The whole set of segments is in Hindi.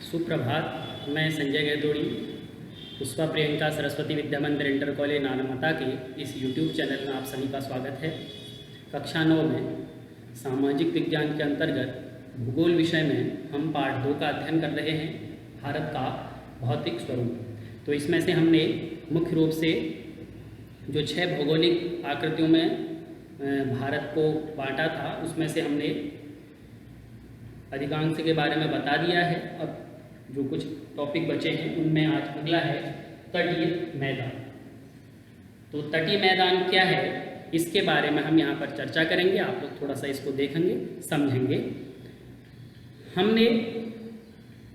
सुप्रभात। मैं संजय गहतोड़ी पुष्पा प्रियंका सरस्वती विद्या मंदिर इंटर कॉलेज नानमता के इस यूट्यूब चैनल में आप सभी का स्वागत है। कक्षा 9 में सामाजिक विज्ञान के अंतर्गत भूगोल विषय में हम पाठ 2 का अध्ययन कर रहे हैं, भारत का भौतिक स्वरूप। तो इसमें से हमने मुख्य रूप से जो 6 भौगोलिक आकृतियों में भारत को बांटा था, उसमें से हमने अधिकांश के बारे में बता दिया है। अब जो कुछ टॉपिक बचे हैं उनमें आज अगला है तटीय मैदान। तो तटीय मैदान क्या है, इसके बारे में हम यहाँ पर चर्चा करेंगे। आप लोग थोड़ा सा इसको देखेंगे, समझेंगे। हमने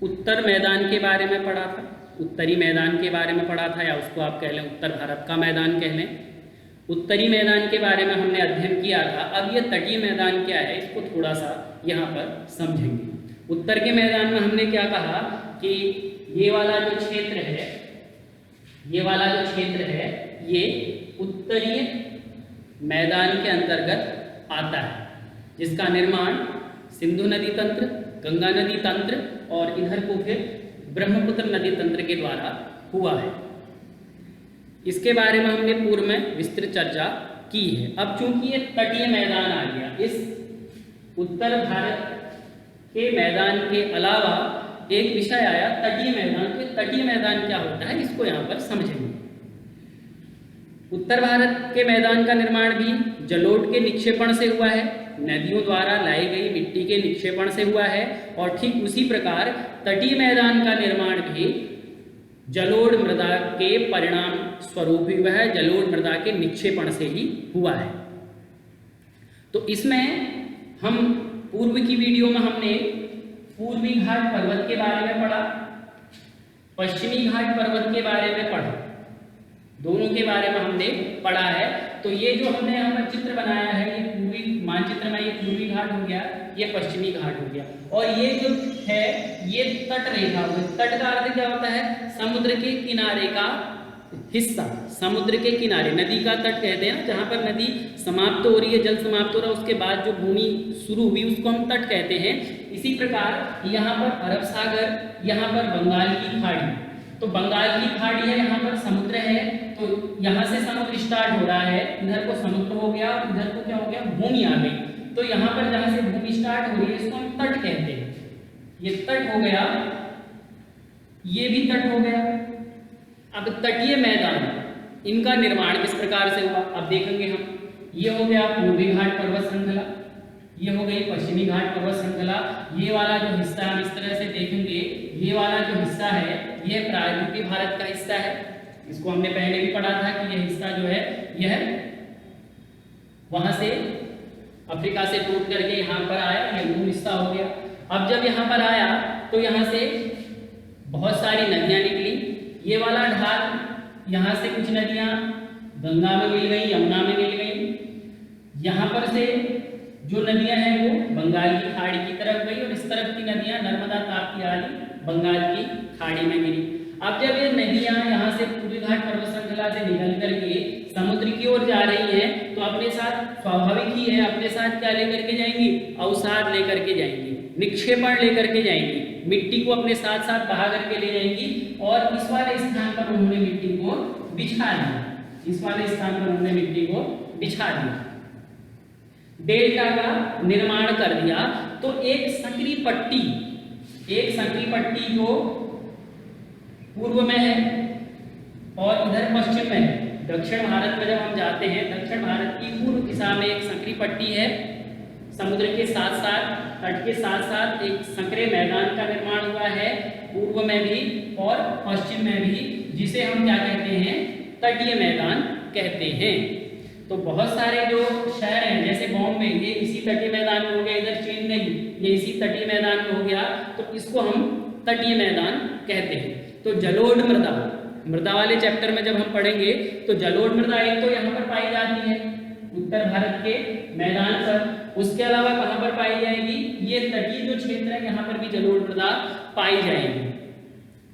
उत्तर मैदान के बारे में पढ़ा था, उत्तरी मैदान के बारे में पढ़ा था, या उसको आप कह लें उत्तर भारत का मैदान कह लें। उत्तरी मैदान के बारे में हमने अध्ययन किया था। अब ये तटीय मैदान क्या है, इसको थोड़ा सा यहाँ पर समझेंगे। उत्तर के मैदान में हमने क्या कहा कि ये वाला जो क्षेत्र है, ये वाला जो क्षेत्र है, ये उत्तरीय मैदान के अंतर्गत आता है, जिसका निर्माण सिंधु नदी तंत्र, गंगा नदी तंत्र और इधर को फिर ब्रह्मपुत्र नदी तंत्र के द्वारा हुआ है। इसके बारे में हमने पूर्व में विस्तृत चर्चा की है। अब चूंकि ये तटीय मैदान आ गया, इस उत्तर भारत के मैदान के अलावा एक विषय आया तटीय मैदान। तो तटीय मैदान क्या होता है, इसको यहाँ पर समझेंगे। उत्तर भारत के मैदान का निर्माण भी जलोढ़ के निक्षेपण से हुआ है, नदियों द्वारा लाई गई मिट्टी के निक्षेपण से हुआ है, और ठीक उसी प्रकार तटीय मैदान का निर्माण भी जलोढ़ मृदा के परिणाम स्वरूप हुआ है, जलोढ़ मृदा के निक्षेपण से ही हुआ है। तो इसमें हम पूर्व की वीडियो में हमने पूर्वी घाट पर्वत के बारे में पढ़ा, पश्चिमी घाट पर्वत के बारे में पढ़ा, दोनों के बारे में हमने पढ़ा है। तो ये जो हमने यहाँ पर चित्र बनाया है, ये पूर्वी मानचित्र में ये पूर्वी घाट हो गया, ये पश्चिमी घाट हो गया, और ये जो है ये तट रेखा। तट का अर्थ क्या होता है, समुद्र के किनारे का हिस्सा, समुद्र के किनारे, नदी का तट कहते हैं, जहाँ पर नदी समाप्त हो रही है, जल समाप्त हो रहा है, उसके बाद जो भूमि शुरू हुई उसको हम तट कहते हैं। इसी प्रकार यहाँ पर अरब सागर, यहाँ पर बंगाल की खाड़ी, तो बंगाल की खाड़ी है, यहाँ पर समुद्र है, तो यहाँ से समुद्र स्टार्ट हो रहा है, इधर को समुद्र हो गया, इधर को क्या हो गया, भूमि आ गई। तो यहाँ पर जहाँ से भूमि स्टार्ट हो रही है इसको हम तट कहते हैं। ये तट हो गया, ये भी तट हो गया। अब तटीय मैदान, इनका निर्माण किस प्रकार से हुआ अब देखेंगे हम। ये हो गया पूर्वी घाट पर्वत श्रृंखला, ये हो गई पश्चिमी घाट पर्वत श्रृंखला। ये वाला जो हिस्सा हम इस तरह से देखेंगे, ये वाला जो हिस्सा है ये प्रायद्वीपीय भारत का हिस्सा है। इसको हमने पहले भी पढ़ा था कि यह हिस्सा जो है यह वहां से अफ्रीका से टूट करके यहाँ पर आया, यह मूल हिस्सा हो गया। अब जब यहाँ पर आया तो यहाँ से बहुत सारी नदियाँ निकली। ये वाला ढाल, यहाँ से कुछ नदियाँ गंगा में मिल गई, यमुना में मिल गई। यहाँ पर से जो नदियाँ हैं वो बंगाल की खाड़ी की तरफ गई, और इस तरफ की नदियाँ नर्मदा, ताप्ती आदि बंगाल की खाड़ी में गिरी। अब जब ये नदियाँ यहाँ से पूर्वी घाट पर्वत श्रृंखला से निकल करके समुद्र की ओर जा रही हैं, तो अपने साथ स्वाभाविक ही है, अपने साथ क्या लेकर के जाएंगी, अवसाद लेकर के जाएंगी, निक्षेपण लेकर के जाएंगी, मिट्टी को अपने साथ साथ बहा करके ले जाएंगी। और इस वाले स्थान पर उन्होंने मिट्टी को बिछा दिया, इस वाले स्थान पर उन्होंने मिट्टी को बिछा दिया, डेल्टा का निर्माण कर दिया। तो एक संकरी पट्टी, एक संकरी पट्टी जो पूर्व में है और इधर पश्चिम में है। दक्षिण भारत में जब हम जाते हैं, दक्षिण भारत की पूर्व दिशा में एक संकरी पट्टी है, समुद्र के साथ साथ, तट के साथ साथ एक संकरे मैदान का निर्माण हुआ है, पूर्व में भी और पश्चिम में भी, जिसे हम क्या कहते हैं, तटीय मैदान कहते हैं। तो बहुत सारे जो शहर हैं जैसे बॉम्बे, ये इसी तटीय मैदान में हो गया, इधर चेन्नई ये इसी तटीय मैदान में हो गया, तो इसको हम तटीय मैदान कहते हैं। तो जलोढ़ मृदा, मृदा वाले चैप्टर में जब हम पढ़ेंगे तो जलोढ़ मृदा एक तो यहाँ पर पाई जाती है उत्तर भारत के मैदान पर, उसके अलावा कहाँ पर पाई जाएगी, ये तटीय जो क्षेत्र है यहाँ पर भी जलोढ़ मृदा पाई जाएगी।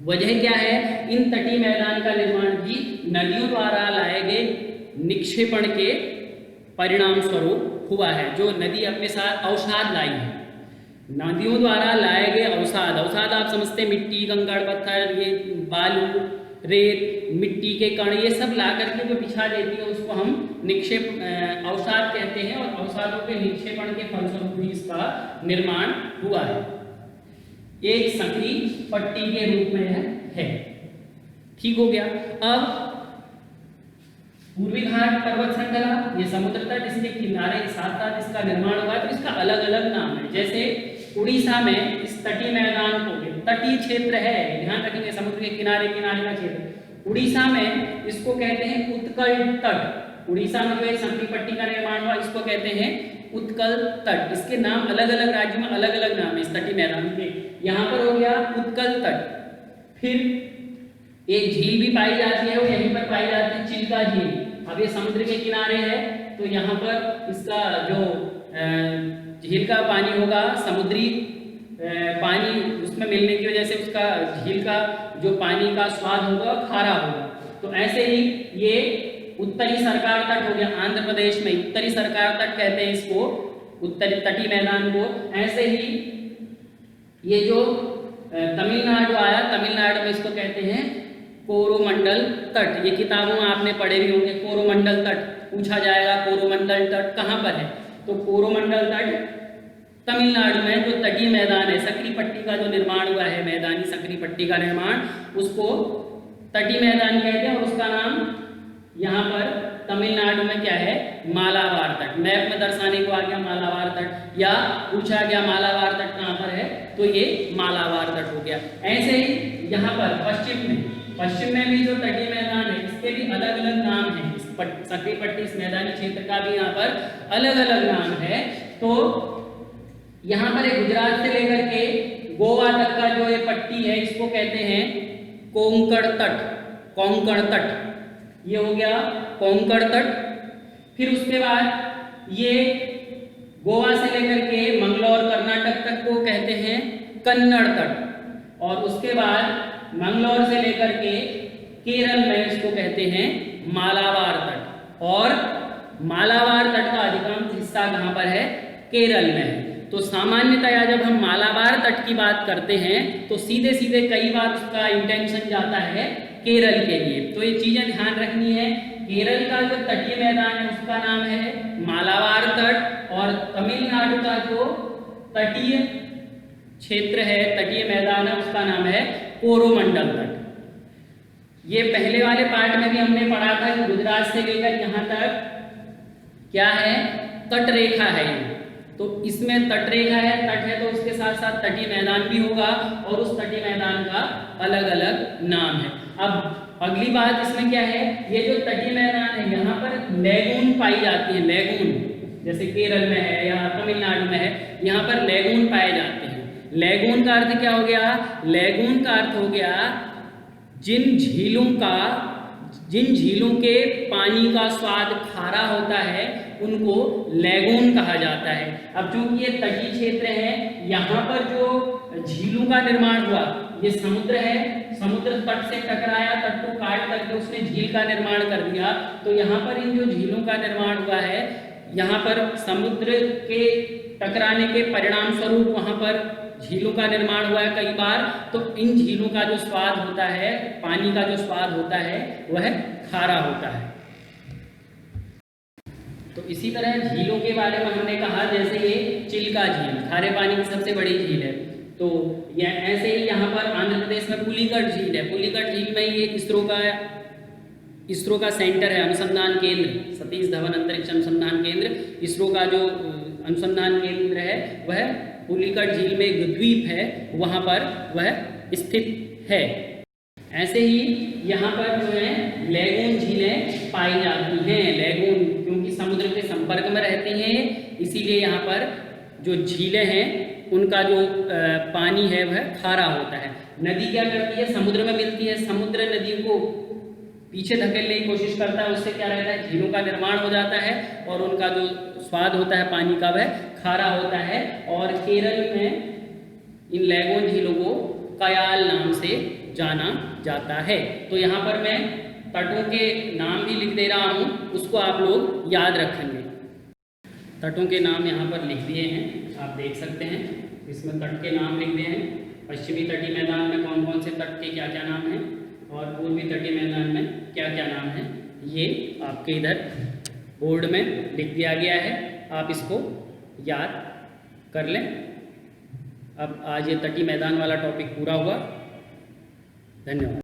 वजह क्या है, इन तटीय मैदान का निर्माण भी नदियों द्वारा लाए गए निक्षेपण के परिणाम स्वरूप हुआ है, जो नदी अपने साथ अवसाद लाई है। नदियों द्वारा लाए गए अवसाद, अवसाद आप समझते हैं मिट्टी, कंकड़, पत्थर, ये बालू, रेत, मिट्टी के कण, ये सब ला करके जो बिछा देती है उसको हम निक्षेप अवसाद कहते हैं। और अवसादों के निक्षेपण के फलस्वरूप भी इसका निर्माण हुआ है। एक सक्रिय पट्टी के रूप में है। ठीक हो गया। अब पूर्वी घाट पर्वत श्रृंखला, ये समुद्र तट, इसके किनारे के साथ साथ इसका निर्माण हुआ है, तो इसका अलग अलग नाम है। जैसे उड़ीसा में इस तटीय मैदान को, तटीय क्षेत्र है, ध्यान रखेंगे, समुद्र के किनारे किनारे का क्षेत्र, उड़ीसा में इसको कहते हैं उत्कल तट। उड़ीसा में जो है सक्रिय पट्टी का निर्माण हुआ, इसको कहते हैं उत्कल तट। इसके नाम अलग अलग राज्यों में अलग अलग नाम है इस तटीय मैदान के। यहाँ पर हो गया उत्कल तट। फिर एक झील भी पाई जाती है, वो यहीं पर पाई जाती है, चिल्का झील। अब ये समुद्र के किनारे है, तो यहाँ पर इसका जो झील का पानी होगा, समुद्री पानी उसमें मिलने की वजह से उसका झील का जो पानी का स्वाद होगा खारा होगा। तो ऐसे ही ये उत्तरी सरकार तट हो गया, आंध्र प्रदेश में उत्तरी सरकार तट कहते हैं इसको, उत्तरी तटीय मैदान को। ऐसे ही ये जो तमिलनाडु आया, तमिलनाडु में इसको कहते हैं कोरोमंडल तट। ये किताबों में आपने पढ़े भी होंगे, कोरोमंडल तट पूछा जाएगा, कोरोमंडल तट कहाँ पर है, तो कोरोमंडल तट तमिलनाडु में जो तटीय मैदान है, सक्रिय पट्टी का जो निर्माण हुआ है, मैदानी सक्रिय पट्टी का निर्माण, उसको तटीय मैदान कहते हैं। और उसका नाम यहाँ पर तमिलनाडु में क्या है, मालाबार तट। मैप में दर्शाने को आ गया मालाबार तट, या पूछा गया मालाबार तट कहाँ पर है, तो ये मालाबार तट हो गया। ऐसे ही यहाँ पर पश्चिम में भी जो तटीय मैदान है, इसके भी अलग अलग नाम है। इस सक्रिय पट्टी, इस मैदानी क्षेत्र का भी यहाँ पर अलग अलग नाम है। तो यहाँ पर गुजरात से लेकर के गोवा तक का जो ये पट्टी है, इसको कहते हैं कोंकण तट। कोंकण तट ये हो गया कोंकण तट। फिर उसके बाद ये गोवा से लेकर के मंगलोर कर्नाटक तक को कहते हैं कन्नड़ तट। और उसके बाद मंगलोर से लेकर के केरल में इसको कहते हैं मालाबार तट। और मालाबार तट का अधिकांश हिस्सा कहाँ पर है, केरल में है। तो सामान्यतया जब हम मालाबार तट की बात करते हैं तो सीधे सीधे कई बार उसका इंटेंशन जाता है केरल के लिए। तो ये चीजें ध्यान रखनी है। केरल का जो तटीय मैदान है उसका नाम है मालाबार तट, और तमिलनाडु का जो तटीय क्षेत्र है, तटीय मैदान है, उसका नाम है कोरोमंडल तट। ये पहले वाले पार्ट में भी हमने पढ़ा था कि गुजरात से लेकर यहाँ तक क्या है, तट रेखा है। तो इसमें तट रेखा है, तट है, तो उसके साथ साथ तटीय मैदान भी होगा, और उस तटीय मैदान का अलग अलग नाम है। अब अगली बात इसमें क्या है, ये जो तटीय मैदान है यहाँ पर लैगून पाई जाती है। लैगून जैसे केरल में है या तमिलनाडु में है, यहाँ पर लैगून पाए जाते हैं। लैगून का अर्थ क्या हो गया, लैगून का अर्थ हो गया जिन झीलों के पानी का स्वाद खारा होता है उनको लैगून कहा जाता है। अब चूंकि ये तटीय क्षेत्र है, यहाँ पर जो झीलों का निर्माण हुआ, ये समुद्र है, समुद्र तट से टकराया, तट को काट करके उसने झील का निर्माण कर दिया। तो यहाँ पर इन जो झीलों का निर्माण हुआ है, यहाँ पर समुद्र के टकराने के परिणाम स्वरूप वहाँ पर झीलों का निर्माण हुआ है कई बार। तो इन झीलों का जो स्वाद होता है, पानी का जो स्वाद होता है, वह खारा होता है। तो इसी तरह झीलों के बारे में हमने कहा, जैसे ये चिल्का झील खारे पानी की सबसे बड़ी झील है। तो यह ऐसे ही यहाँ पर आंध्र प्रदेश में पुलिकट झील है। पुलिकट झील में ये इसरो का सेंटर है, अनुसंधान केंद्र, सतीश धवन अंतरिक्ष अनुसंधान केंद्र, इसरो का जो अनुसंधान केंद्र है वह पुलिकट झील में एक द्वीप है, वहाँ पर वह स्थित है। ऐसे ही यहाँ पर जो है लैगून झीलें पाई जाती हैं। लैगून क्योंकि समुद्र के संपर्क में रहती हैं, इसीलिए यहाँ पर जो झीलें हैं उनका जो पानी है वह खारा होता है। नदी क्या करती है, समुद्र में मिलती है, समुद्र नदी को पीछे धकेलने की कोशिश करता है, उससे क्या रहता है, झीलों का निर्माण हो जाता है और उनका जो स्वाद होता है पानी का वह खारा होता है। और केरल में इन लैगून झीलों को कयाल नाम से जाना जाता है। तो यहाँ पर मैं तटों के नाम भी लिख दे रहा हूँ, उसको आप लोग याद रखेंगे। तटों के नाम यहाँ पर लिख दिए हैं, आप देख सकते हैं। इसमें तट के नाम लिख दिए हैं। पश्चिमी तटीय मैदान में कौन कौन से तट के क्या क्या नाम हैं और पूर्वी तटीय मैदान में क्या क्या नाम हैं, ये आपके इधर बोर्ड में लिख दिया गया है। आप इसको याद कर लें। अब आज ये तटीय मैदान वाला टॉपिक पूरा हुआ। धन्यवाद।